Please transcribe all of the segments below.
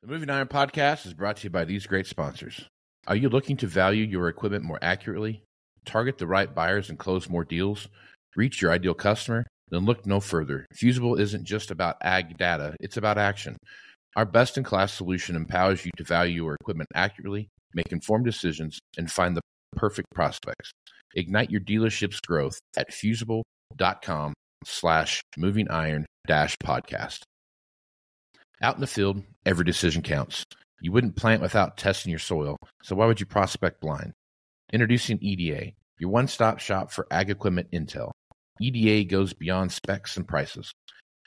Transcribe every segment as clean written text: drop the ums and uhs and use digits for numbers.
The Moving Iron Podcast is brought to you by these great sponsors. Are you looking to value your equipment more accurately, target the right buyers and close more deals, reach your ideal customer? Then look no further. Fusable isn't just about ag data, it's about action. Our best-in-class solution empowers you to value your equipment accurately, make informed decisions, and find the perfect prospects. Ignite your dealership's growth at fusable.com/movingiron-podcast. Out in the field, every decision counts. You wouldn't plant without testing your soil, so why would you prospect blind? Introducing EDA, your one-stop shop for ag equipment intel. EDA goes beyond specs and prices.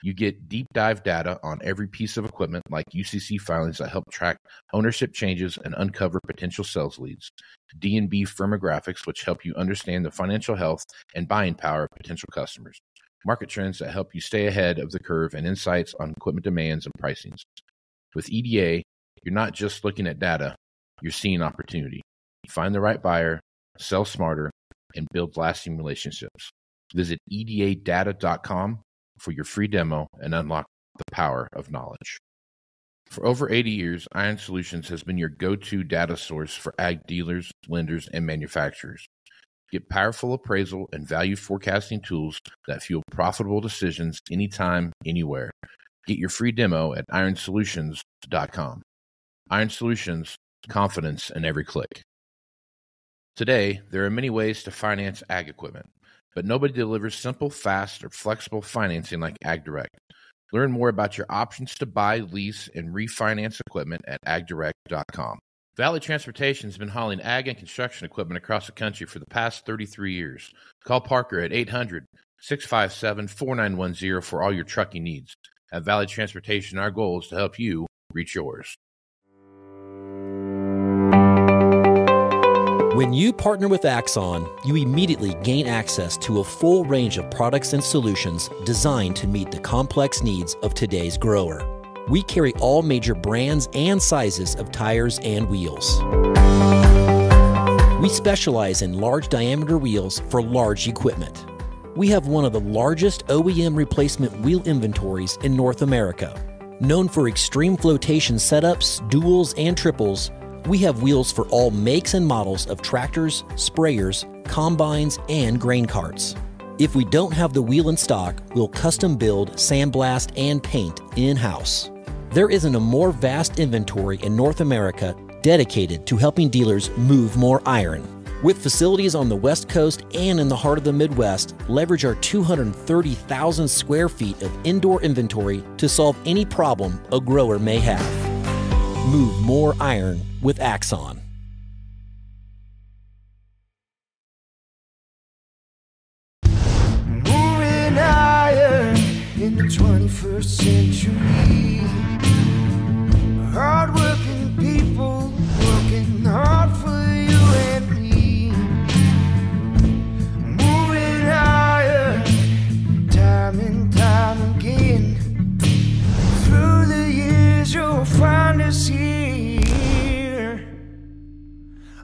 You get deep dive data on every piece of equipment like UCC filings that help track ownership changes and uncover potential sales leads. D&B firmographics, which help you understand the financial health and buying power of potential customers. Market trends that help you stay ahead of the curve, and insights on equipment demands and pricings. With EDA, you're not just looking at data, you're seeing opportunity. Find the right buyer, sell smarter, and build lasting relationships. Visit edadata.com for your free demo and unlock the power of knowledge. For over 80 years, Iron Solutions has been your go-to data source for ag dealers, lenders, and manufacturers. Get powerful appraisal and value forecasting tools that fuel profitable decisions anytime, anywhere. Get your free demo at ironsolutions.com. Iron Solutions, confidence in every click. Today, there are many ways to finance ag equipment, but nobody delivers simple, fast, or flexible financing like AgDirect. Learn more about your options to buy, lease, and refinance equipment at agdirect.com. Valley Transportation has been hauling ag and construction equipment across the country for the past 33 years. Call Parker at 800-657-4910 for all your trucking needs. At Valley Transportation, our goal is to help you reach yours. When you partner with Axon, you immediately gain access to a full range of products and solutions designed to meet the complex needs of today's grower. We carry all major brands and sizes of tires and wheels. We specialize in large diameter wheels for large equipment. We have one of the largest OEM replacement wheel inventories in North America. Known for extreme flotation setups, duals, and triples, we have wheels for all makes and models of tractors, sprayers, combines, and grain carts. If we don't have the wheel in stock, we'll custom build, sandblast, and paint in-house. There isn't a more vast inventory in North America dedicated to helping dealers move more iron. With facilities on the West Coast and in the heart of the Midwest, leverage our 230,000 square feet of indoor inventory to solve any problem a grower may have. Move more iron with Axon. Moving iron in the 21st century. Hard-working people working hard for you and me. Moving iron time and time again. Through the years you'll find us here.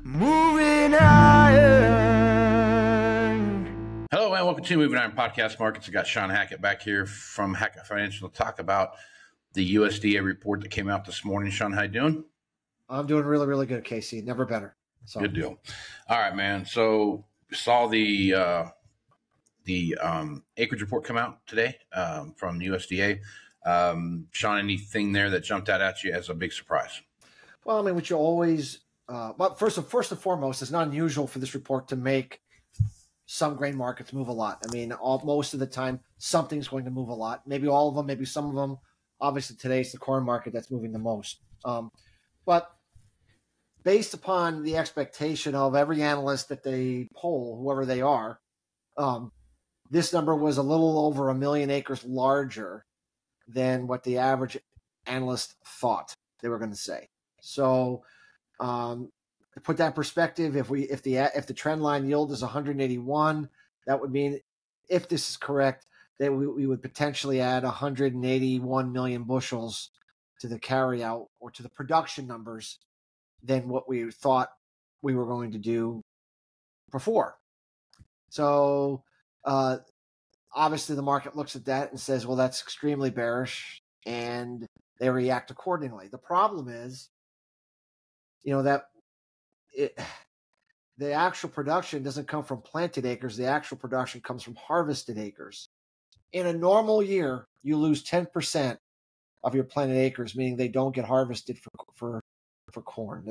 Moving iron. Hello and welcome to Moving Iron Podcast Markets. I got Shawn Hackett back here from Hackett Financial to talk about the USDA report that came out this morning. Shawn, how you doing? I'm doing really, really good, Casey. Never better. So. Good deal. All right, man. So saw the acreage report come out today from the USDA. Shawn, anything there that jumped out at you as a big surprise? Well, I mean, what you always, well, first and foremost, it's not unusual for this report to make some grain markets move a lot. I mean, most of the time, something's going to move a lot. Maybe all of them, maybe some of them. Obviously, today's the corn market that's moving the most. But based upon the expectation of every analyst that they poll, whoever they are, this number was a little over 1 million acres larger than what the average analyst thought they were going to say. So, to put that in perspective, if the trend line yield is 181, that would mean, if this is correct, that we would potentially add 181 million bushels to the carryout or to the production numbers than what we thought we were going to do before. So obviously the market looks at that and says, well, that's extremely bearish. And they react accordingly. The problem is, that the actual production doesn't come from planted acres. The actual production comes from harvested acres. In a normal year, you lose 10% of your planted acres, meaning they don't get harvested for corn.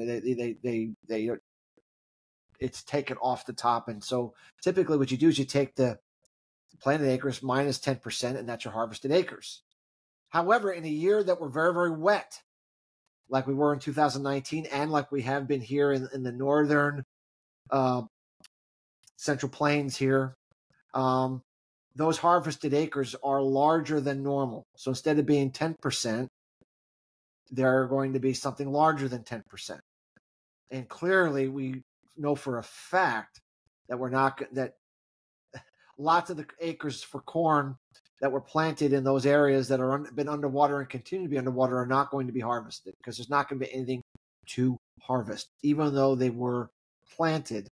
It's taken off the top. And so typically what you do is you take the planted acres minus 10%, and that's your harvested acres. However, in a year that we're very, very wet, like we were in 2019 and like we have been here in the northern Central Plains here, those harvested acres are larger than normal. So instead of being 10%, they're going to be something larger than 10%. And clearly we know for a fact that lots of the acres for corn that were planted in those areas that are been underwater and continue to be underwater are not going to be harvested, because there's not going to be anything to harvest. Even though they were planted,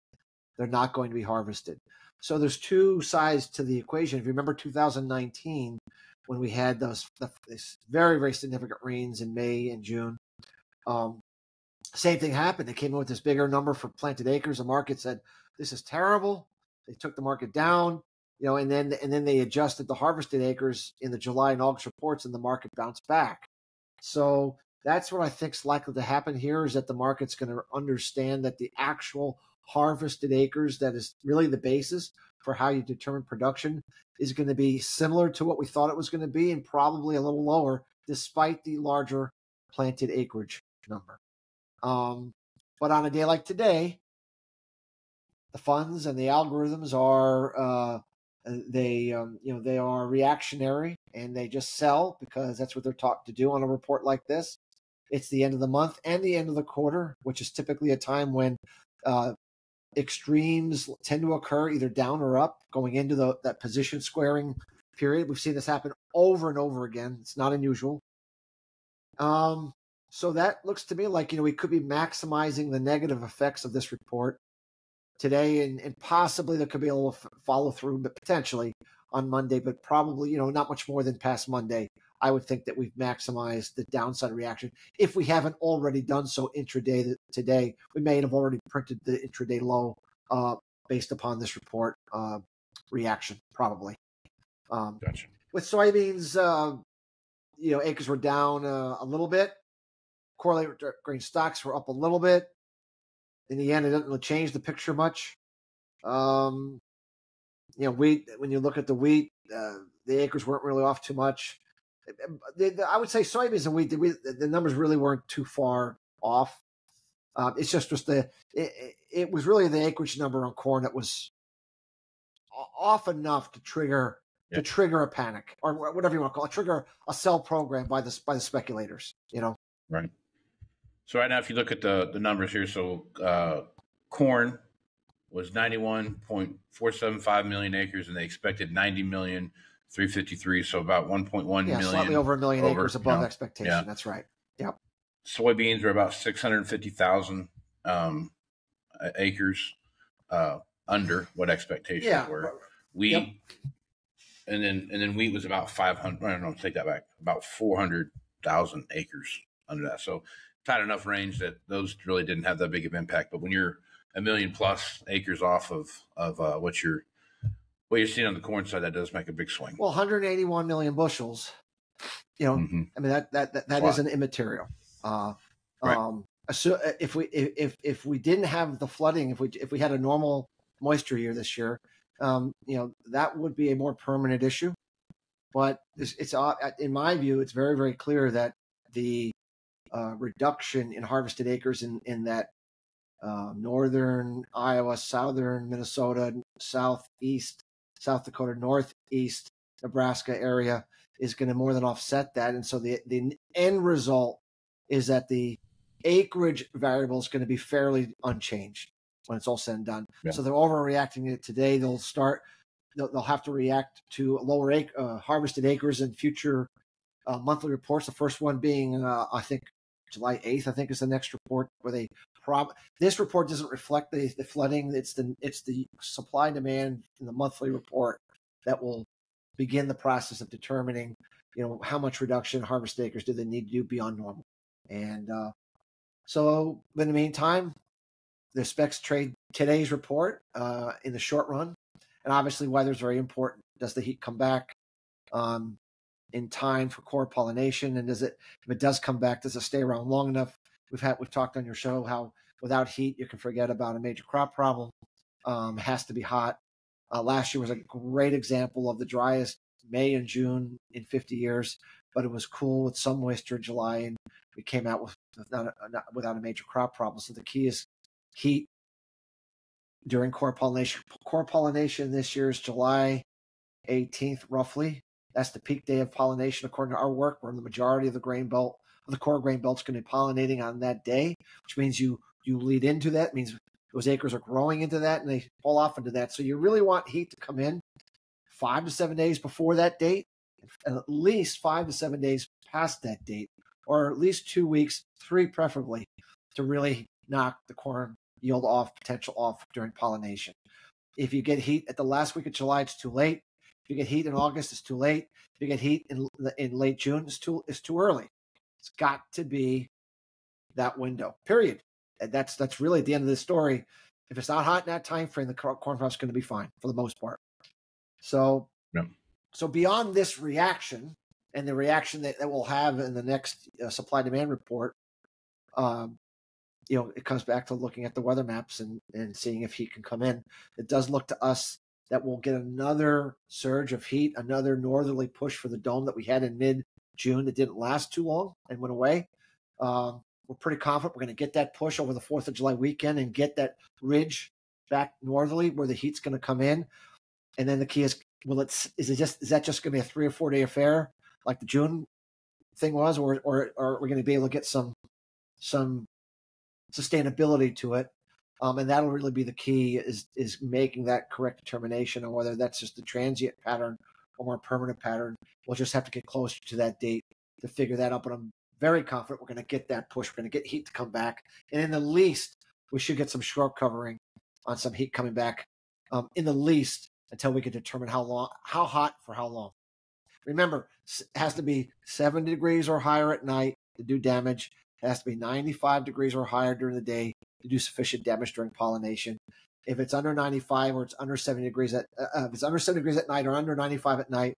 they're not going to be harvested. So there's two sides to the equation. If you remember 2019, when we had this very, very significant rains in May and June, same thing happened. They came in with this bigger number for planted acres. The market said, this is terrible. They took the market down, and then they adjusted the harvested acres in the July and August reports, and the market bounced back. So that's what I think is likely to happen here, is that the market's going to understand that the actual harvested acres, that is really the basis for how you determine production, is going to be similar to what we thought it was going to be, and probably a little lower, despite the larger planted acreage number. But on a day like today, the funds and the algorithms are they are reactionary, and they just sell because that's what they're taught to do on a report like this. It's the end of the month and the end of the quarter, which is typically a time when extremes tend to occur, either down or up, going into that position squaring period. We've seen this happen over and over again. It's not unusual. So that looks to me like, we could be maximizing the negative effects of this report today, and possibly there could be a little follow through, but potentially on Monday, but probably, not much more than past Monday. I would think that we've maximized the downside reaction. If we haven't already done so intraday today, we may have already printed the intraday low based upon this report reaction, probably. Gotcha. With soybeans, acres were down a little bit. Correlated grain stocks were up a little bit. In the end, it doesn't really change the picture much. Wheat, when you look at the wheat, the acres weren't really off too much. I would say soybeans and wheat, the numbers really weren't too far off. It's just it was really the acreage number on corn that was off enough to trigger a panic, or whatever you want to call it, trigger a sell program by the speculators. Right. So right now, if you look at the numbers here, so corn was 91.475 million acres, and they expected 90,353,000, so about 1.1 million. Slightly over a million acres above expectation. Yeah. That's right. Yep. Soybeans were about 650,000 acres under what expectations were. Wheat, and then wheat was about 500. I don't know. Take that back. About 400,000 acres under that. So tight enough range that those really didn't have that big of impact. But when you're a million plus acres off of what you're seeing on the corn side, that does make a big swing. Well, 181 million bushels. I mean that isn't immaterial. Right. So if we didn't have the flooding, if we had a normal moisture year this year, that would be a more permanent issue. But it's in my view, it's very, very clear that the reduction in harvested acres in that northern Iowa, southern Minnesota, southeast South Dakota, northeast Nebraska area is going to more than offset that. And so the end result is that the acreage variable is going to be fairly unchanged when it's all said and done. Yeah. So they're overreacting it today. They'll have to react to lower harvested acres in future monthly reports. The first one being, I think, July 8th, I think, is the next report where this report doesn't reflect the flooding. It's the supply and demand in the monthly report that will begin the process of determining how much reduction in harvest acres do they need to do beyond normal. And so in the meantime, the specs trade today's report in the short run. And obviously weather is very important. Does the heat come back in time for core pollination? And if it does come back, does it stay around long enough? We've talked on your show how without heat, you can forget about a major crop problem. It has to be hot. Last year was a great example of the driest May and June in 50 years, but it was cool with some moisture in July, and we came out without a major crop problem. So the key is heat during core pollination. Core pollination this year is July 18th, roughly. That's the peak day of pollination according to our work, where the majority of the grain belt, the core grain belt's going to be pollinating on that day, which means you lead into that. It means those acres are growing into that and they fall off into that. So you really want heat to come in 5 to 7 days before that date, and at least 5 to 7 days past that date, or at least 2 weeks, 3 preferably, to really knock the corn yield potential off during pollination. If you get heat at the last week of July, it's too late. If you get heat in August, it's too late. If you get heat in late June, it's too early. It's got to be that window, period. And that's really at the end of the story. If it's not hot in that time frame, the corn crop's going to be fine for the most part. So, So beyond this reaction and the reaction that we'll have in the next supply-demand report, it comes back to looking at the weather maps and seeing if heat can come in. It does look to us that we'll get another surge of heat, another northerly push for the dome that we had in mid-June that didn't last too long and went away. We're pretty confident we're going to get that push over the 4th of July weekend and get that ridge back northerly where the heat's going to come in. And then the key is, is that just going to be a 3 or 4 day affair like the June thing was, or are we going to be able to get some sustainability to it? And that'll really be the key is making that correct determination on whether that's just a transient pattern or more permanent pattern. We'll just have to get closer to that date to figure that out. But I'm very confident we're going to get that push. We're going to get heat to come back. And in the least, we should get some short covering on some heat coming back in the least until we can determine how hot for how long. Remember, it has to be 70 degrees or higher at night to do damage. It has to be 95 degrees or higher during the day to do sufficient damage during pollination. If it's under 95 or it's under 70 degrees if it's under 70 degrees at night or under 95 at night,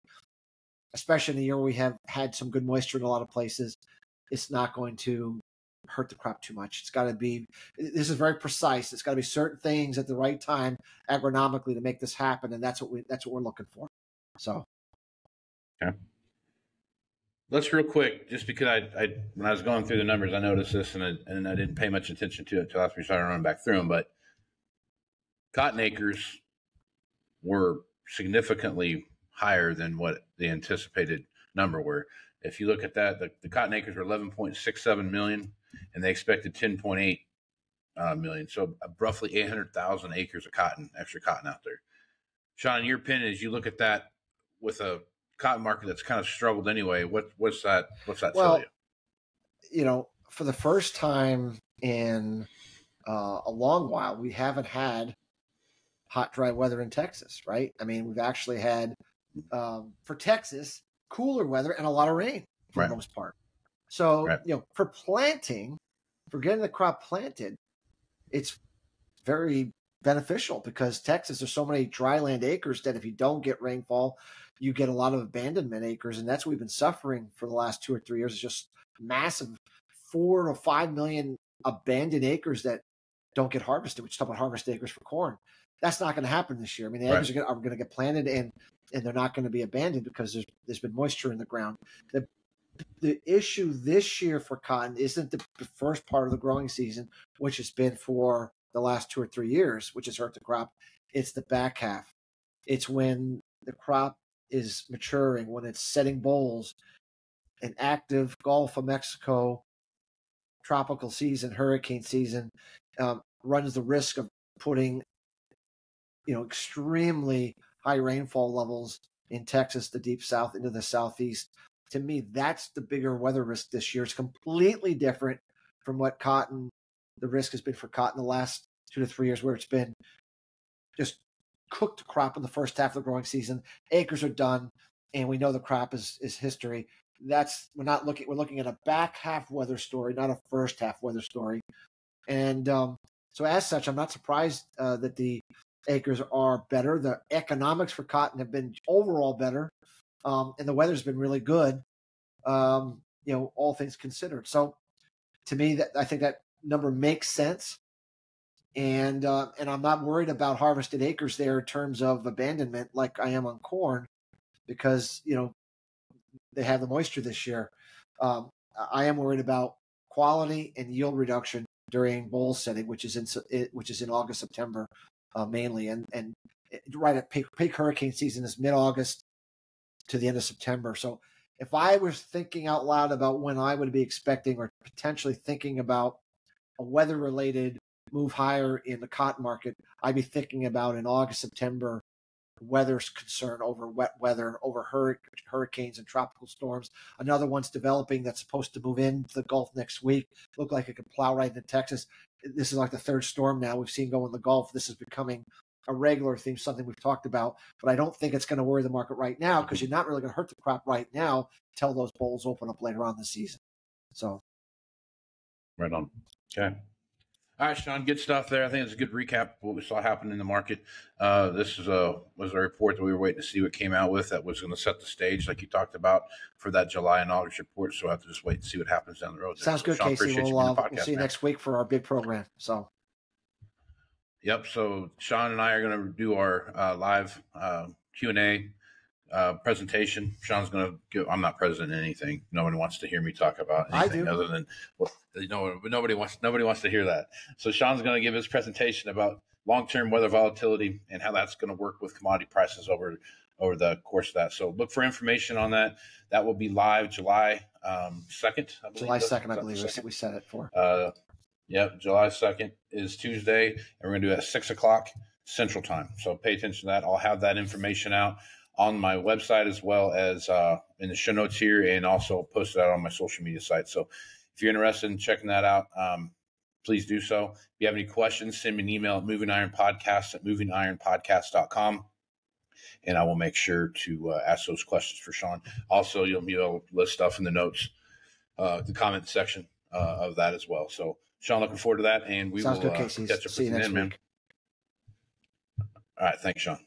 especially in the year where we have had some good moisture in a lot of places, it's not going to hurt the crop too much. It's got to be, this is very precise. It's got to be certain things at the right time agronomically to make this happen. And that's what we're looking for. So. Okay. Let's real quick, just because I when I was going through the numbers, I noticed this and I didn't pay much attention to it until after we started running back through them. But cotton acres were significantly higher than what the anticipated number were. If you look at that, the cotton acres were 11.67 million, and they expected 10.8 million. So roughly 800,000 acres of extra cotton out there. Shawn, in your opinion, as you look at that with a cotton market that's kind of struggled anyway, what's that tell you? For the first time in a long while, we haven't had hot, dry weather in Texas, right? I mean, we've actually had, for Texas, cooler weather and a lot of rain for the most part. So, for planting, for getting the crop planted, it's very beneficial because Texas, there's so many dryland acres that if you don't get rainfall, you get a lot of abandonment acres. And that's what we've been suffering for the last 2 or 3 years. It's just massive 4 to 5 million abandoned acres that don't get harvested. We just talk about harvest acres for corn. That's not going to happen this year. I mean, the acres are going to get planted and they're not going to be abandoned because there's been moisture in the ground. The issue this year for cotton isn't the first part of the growing season, which has been for the last 2 or 3 years, which has hurt the crop. It's the back half. It's when the crop is maturing, when it's setting bolls, an active Gulf of Mexico tropical season, hurricane season, runs the risk of putting extremely high rainfall levels in Texas, the deep south, into the southeast. To me, that's the bigger weather risk this year. It's completely different from what the risk has been for cotton the last 2 to 3 years, where it's been just cooked crop in the first half of the growing season. Acres are done. and we know the crop is history. We're looking at a back half weather story, not a first half weather story. And so as such, I'm not surprised that the acres are better. The economics for cotton have been overall better, and the weather's been really good. All things considered. So to me, I think that number makes sense. And I'm not worried about harvested acres there in terms of abandonment like I am on corn, because they have the moisture this year. I am worried about quality and yield reduction during bowl setting, which is in August, September mainly, and right at peak hurricane season is mid-August to the end of September. So if I was thinking out loud about when I would be expecting or potentially thinking about a weather-related move higher in the cotton market, I'd be thinking about in August, September, weather's concern over wet weather, over hurricanes and tropical storms. Another one's developing that's supposed to move into the Gulf next week. Look like it could plow right into Texas. This is like the third storm now we've seen go in the Gulf. This is becoming a regular theme, something we've talked about, but I don't think it's going to worry the market right now, because you're not really going to hurt the crop right now until those bowls open up later on this season. So, right on. Okay. All right, Shawn, good stuff there. I think it's a good recap of what we saw happen in the market. This was a report that we were waiting to see what came out with that was going to set the stage, like you talked about, for that July and August report. So we'll have to just wait and see what happens down the road. Sounds good, Shawn, Casey. We'll see you next week for our big program. So. Yep. So Shawn and I are going to do our live Q&A presentation. Shawn's going to give. I'm not president in anything. No one wants to hear me talk about anything other than nobody wants to hear that. So Shawn's going to give his presentation about long-term weather volatility and how that's going to work with commodity prices over the course of that. So look for information on that. That will be live July 2nd. July 2nd, I believe we set it for. Yep, July 2nd is Tuesday, and we're going to do it at 6 o'clock Central Time. So pay attention to that. I'll have that information out on my website as well as in the show notes here, and also post it out on my social media site. So if you're interested in checking that out, please do so. If you have any questions, send me an email at movingironpodcast@movingironpodcast.com, and I will make sure to ask those questions for Shawn. Also, you'll be able to list stuff in the notes, the comment section of that as well. So, Shawn, looking forward to that, and we will catch up with you then, man. All right, thanks, Shawn.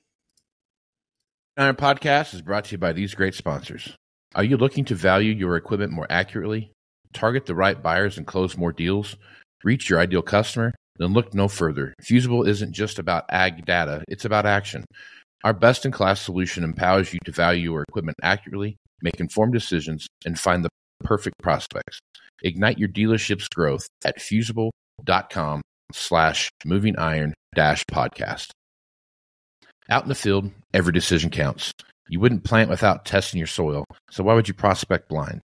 Our podcast is brought to you by these great sponsors. Are you looking to value your equipment more accurately, target the right buyers and close more deals, reach your ideal customer? Then look no further. Fusable isn't just about ag data, it's about action. Our best-in-class solution empowers you to value your equipment accurately, make informed decisions, and find the perfect prospects. Ignite your dealership's growth at fusable.com/movingiron-podcast. Out in the field, every decision counts. You wouldn't plant without testing your soil, so why would you prospect blind?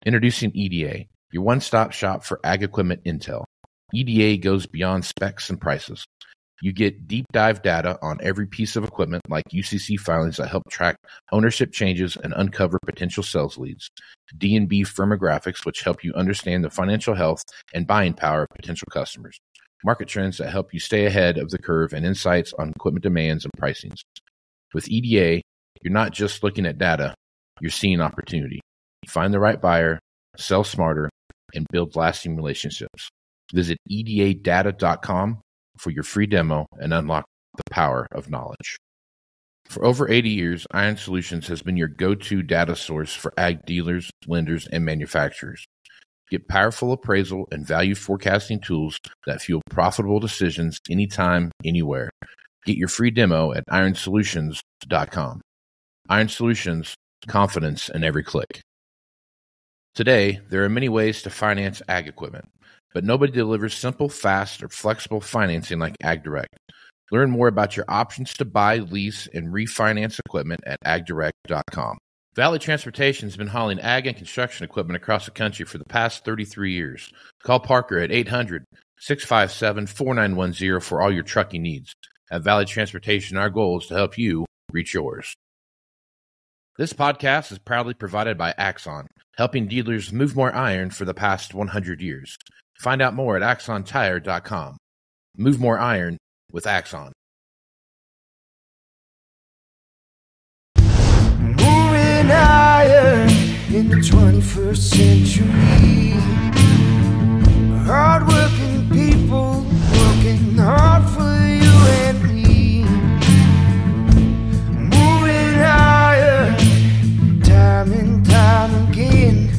Introducing EDA, your one-stop shop for ag equipment intel. EDA goes beyond specs and prices. You get deep dive data on every piece of equipment, like UCC filings that help track ownership changes and uncover potential sales leads. D&B firmographics, which help you understand the financial health and buying power of potential customers. Market trends that help you stay ahead of the curve, and insights on equipment demands and pricings. With EDA, you're not just looking at data, you're seeing opportunity. Find the right buyer, sell smarter, and build lasting relationships. Visit edadata.com for your free demo and unlock the power of knowledge. For over 80 years, Iron Solutions has been your go-to data source for ag dealers, lenders, and manufacturers. Get powerful appraisal and value forecasting tools that fuel profitable decisions anytime, anywhere. Get your free demo at ironsolutions.com. Iron Solutions, confidence in every click. Today, there are many ways to finance ag equipment, but nobody delivers simple, fast, or flexible financing like AgDirect. Learn more about your options to buy, lease, and refinance equipment at agdirect.com. Valley Transportation has been hauling ag and construction equipment across the country for the past 33 years. Call Parker at 800-657-4910 for all your trucking needs. At Valley Transportation, our goal is to help you reach yours. This podcast is proudly provided by Axon, helping dealers move more iron for the past 100 years. Find out more at axontire.com. Move more iron with Axon. Moving in the 21st century. Hard-working people working hard for you and me. Moving higher, time and time again.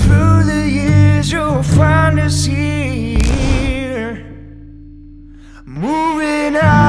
Through the years you'll find us here. Moving higher.